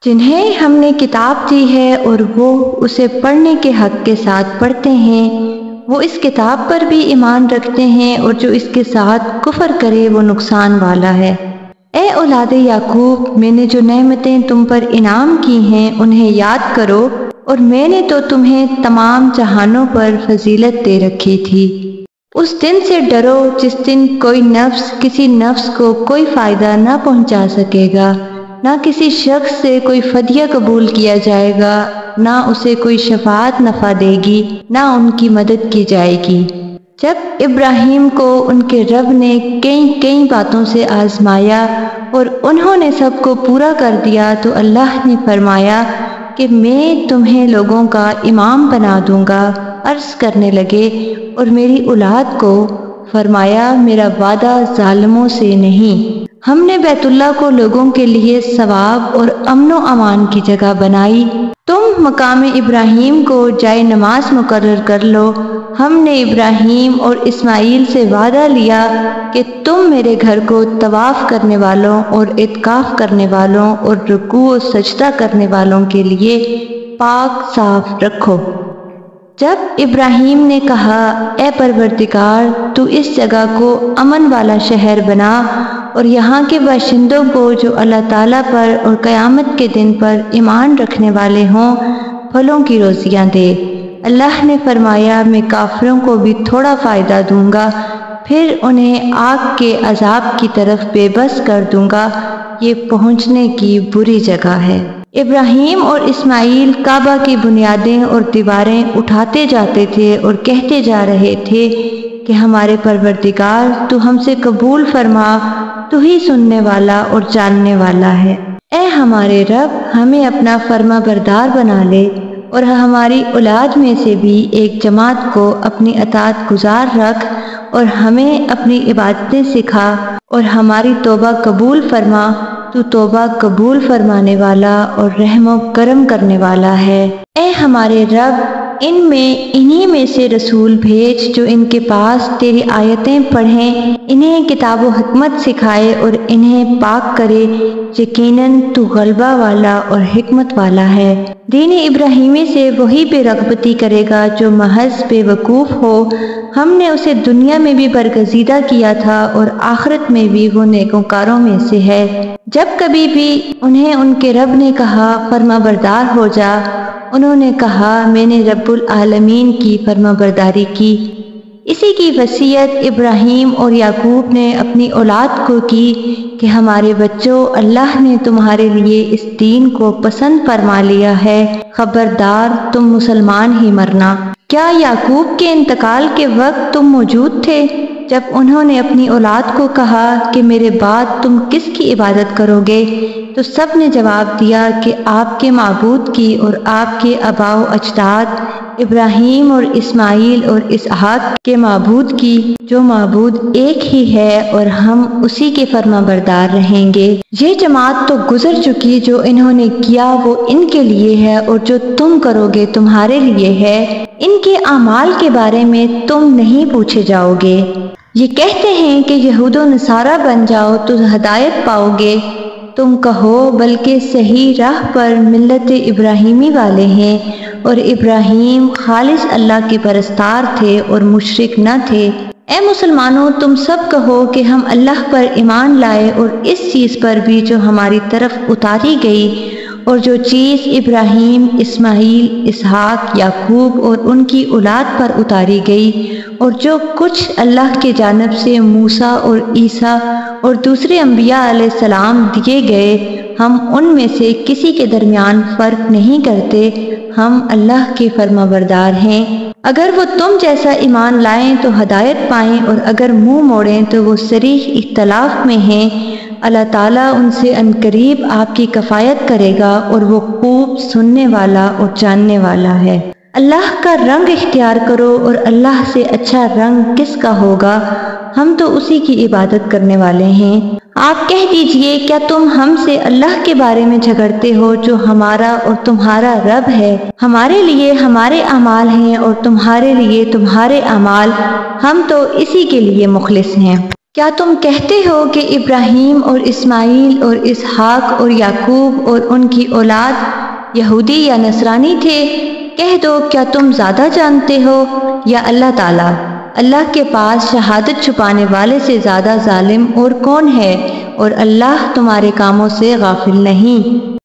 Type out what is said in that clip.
جنہیں ہم نے کتاب دی ہے اور وہ اسے پڑھنے کے حق کے ساتھ پڑھتے ہیں، وہ اس کتاب پر بھی ایمان رکھتے ہیں، اور جو اس کے ساتھ کفر کرے وہ نقصان والا ہے۔ اے اولاد یعقوب، میں نے جو نعمتیں تم پر انعام کی ہیں انہیں یاد کرو، اور میں نے تو تمہیں تمام جہانوں پر فضیلت دے رکھی تھی۔ اس دن سے ڈرو جس دن کوئی نفس کسی نفس کو کوئی فائدہ نہ پہنچا سکے گا، نہ کسی شخص سے کوئی فدیہ قبول کیا جائے گا، نہ اسے کوئی شفاعت نفع دے گی، نہ ان کی مدد کی جائے گی۔ جب ابراہیم کو ان کے رب نے کئی باتوں سے آزمایا اور انہوں نے سب کو پورا کر دیا، تو اللہ نے فرمایا کہ میں تمہیں لوگوں کا امام بنا دوں گا۔ عرض کرنے لگے، اور میری اولاد کو؟ فرمایا، میرا وعدہ ظالموں سے نہیں۔ ہم نے بیت اللہ کو لوگوں کے لیے ثواب اور امن و امان کی جگہ بنائی۔ تم مقام ابراہیم کو جائے نماز مقرر کر لو۔ ہم نے ابراہیم اور اسماعیل سے وعدہ لیا کہ تم میرے گھر کو طواف کرنے والوں اور اعتکاف کرنے والوں اور رکوع و سجدہ کرنے والوں کے لیے پاک صاف رکھو۔ جب ابراہیم نے کہا، اے پروردگار، تو اس جگہ کو امن والا شہر بنا اور یہاں کے باشندوں کو جو اللہ تعالیٰ پر اور قیامت کے دن پر ایمان رکھنے والے ہوں پھلوں کی روزیاں دے۔ اللہ نے فرمایا، میں کافروں کو بھی تھوڑا فائدہ دوں گا، پھر انہیں آگ کے عذاب کی طرف بے بس کر دوں گا، یہ پہنچنے کی بری جگہ ہے۔ ابراہیم اور اسماعیل کعبہ کی بنیادیں اور دیواریں اٹھاتے جاتے تھے اور کہتے جا رہے تھے کہ ہمارے پروردگار، تو ہم سے قبول فرما، تو ہی سننے والا اور جاننے والا ہے۔ اے ہمارے رب، ہمیں اپنا فرما بردار بنا لے، اور ہماری اولاد میں سے بھی ایک جماعت کو اپنی اطاعت گزار رکھ، اور ہمیں اپنی عبادتیں سکھا، اور ہماری توبہ قبول فرما، تو توبہ قبول فرمانے والا اور رحم و کرم کرنے والا ہے۔ اے ہمارے رب، انہی میں سے رسول بھیج جو ان کے پاس تیری آیتیں پڑھیں، انہیں کتاب و حکمت سکھائے اور انہیں پاک کرے، یقیناً تو غلبہ والا اور حکمت والا ہے۔ دین ابراہیمی سے وہی بے رغبتی کرے گا جو محض بے وقوف ہو۔ ہم نے اسے دنیا میں بھی برگزیدہ کیا تھا اور آخرت میں بھی وہ نیکوکاروں میں سے ہے۔ جب کبھی بھی انہیں ان کے رب نے کہا فرما بردار ہو جا، انہوں نے کہا میں نے رب العالمین کی فرما برداری کی۔ اسی کی وصیت ابراہیم اور یعقوب نے اپنی اولاد کو کی کہ ہمارے بچوں، اللہ نے تمہارے لیے اس دین کو پسند فرما لیا ہے، خبردار تم مسلمان ہی مرنا۔ کیا یعقوب کے انتقال کے وقت تم موجود تھے جب انہوں نے اپنی اولاد کو کہا کہ میرے بعد تم کس کی عبادت کرو گے؟ تو سب نے جواب دیا کہ آپ کے معبود کی اور آپ کے آباء و اجداد ابراہیم اور اسماعیل اور اسحاق کے معبود کی، جو معبود ایک ہی ہے، اور ہم اسی کے فرما بردار رہیں گے۔ یہ جماعت تو گزر چکی، جو انہوں نے کیا وہ ان کے لیے ہے، اور جو تم کرو گے تمہارے لیے ہے۔ ان کے اعمال کے بارے میں تم نہیں پوچھے جاؤ گے۔ یہ کہتے ہیں کہ یہود و نصارہ بن جاؤ تو ہدایت پاؤ گے۔ تم کہو بلکہ صحیح راہ پر ملت ابراہیمی والے ہیں، اور ابراہیم خالص اللہ کے پرستار تھے اور مشرک نہ تھے۔ اے مسلمانوں، تم سب کہو کہ ہم اللہ پر ایمان لائے اور اس چیز پر بھی جو ہماری طرف اتاری گئی، اور جو چیز ابراہیم، اسماعیل، اسحاق، یعقوب اور ان کی اولاد پر اتاری گئی، اور جو کچھ اللہ کی جانب سے موسیٰ اور عیسیٰ اور دوسرے انبیاء علیہ السلام دیے گئے، ہم ان میں سے کسی کے درمیان فرق نہیں کرتے، ہم اللہ کے فرما بردار ہیں۔ اگر وہ تم جیسا ایمان لائیں تو ہدایت پائیں، اور اگر منہ موڑیں تو وہ صریح اختلاف میں ہیں۔ اللہ تعالیٰ ان سے عنقریب آپ کی کفایت کرے گا، اور وہ خوب سننے والا اور جاننے والا ہے۔ اللہ کا رنگ اختیار کرو، اور اللہ سے اچھا رنگ کس کا ہوگا؟ ہم تو اسی کی عبادت کرنے والے ہیں۔ آپ کہہ دیجئے، کیا تم ہم سے اللہ کے بارے میں جھگڑتے ہو جو ہمارا اور تمہارا رب ہے؟ ہمارے لیے ہمارے اعمال ہیں اور تمہارے لیے تمہارے اعمال، ہم تو اسی کے لیے مخلص ہیں۔ کیا تم کہتے ہو کہ ابراہیم اور اسماعیل اور اسحاق اور یعقوب اور ان کی اولاد یہودی یا نصرانی تھے؟ کہہ دو کیا تم زیادہ جانتے ہو یا اللہ تعالیٰ؟ اللہ کے پاس شہادت چھپانے والے سے زیادہ ظالم اور کون ہے، اور اللہ تمہارے کاموں سے غافل نہیں۔